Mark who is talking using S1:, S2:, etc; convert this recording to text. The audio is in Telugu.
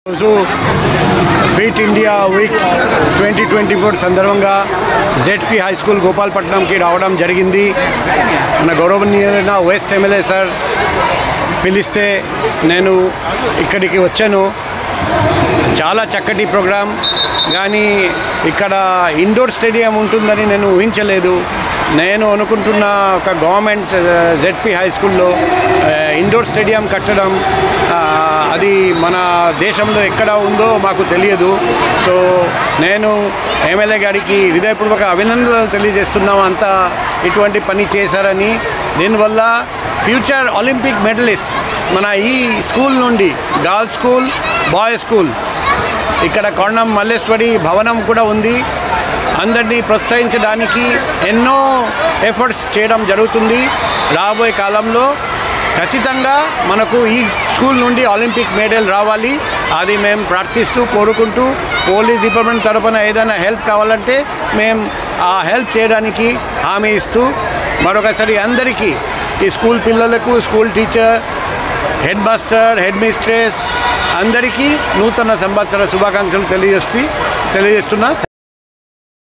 S1: రోజు ఫిట్ ఇండియా వీక్ 2024 సందర్భంగా జెడ్పీ హై స్కూల్ గోపాలపట్నంకి రావడం జరిగింది. మన గౌరవనీయులైన వెస్ట్ ఎమ్మెల్యే సార్ పిలిస్తే నేను ఇక్కడికి వచ్చాను. చాలా చక్కటి ప్రోగ్రాం, కానీ ఇక్కడ ఇండోర్ స్టేడియం ఉంటుందని నేను ఊహించలేదు. నేను అనుకుంటున్న ఒక గవర్నమెంట్ జెడ్పీ హై స్కూల్లో ఇండోర్ స్టేడియం కట్టడం అది మన దేశంలో ఎక్కడ ఉందో మాకు తెలియదు. సో నేను ఎమ్మెల్యే గారికి హృదయపూర్వక అభినందనలు తెలియజేస్తున్నాము. అంతా ఇటువంటి పని చేశారని. దీనివల్ల ఫ్యూచర్ ఒలింపిక్ మెడలిస్ట్ మన ఈ స్కూల్ నుండి గర్ల్స్ స్కూల్, బాయ్స్ స్కూల్, ఇక్కడ కొండం మల్లేశ్వరి భవనం కూడా ఉంది. అందరినీ ప్రోత్సహించడానికి ఎన్నో ఎఫర్ట్స్ చేయడం జరుగుతుంది. రాబోయే కాలంలో ఖచ్చితంగా మనకు ఈ స్కూల్ నుండి ఒలింపిక్ మెడల్ రావాలి. అది మేము ప్రార్థిస్తూ కోరుకుంటూ, పోలీస్ డిపార్ట్మెంట్ తరఫున ఏదైనా హెల్ప్ కావాలంటే మేము ఆ హెల్ప్ చేయడానికి హామీ ఇస్తూ మరొకసారి అందరికీ, ఈ స్కూల్ పిల్లలకు, school teacher, head master, head mistress అందరికీ నూతన సంవత్సర శుభాకాంక్షలు తెలియజేస్తున్నా.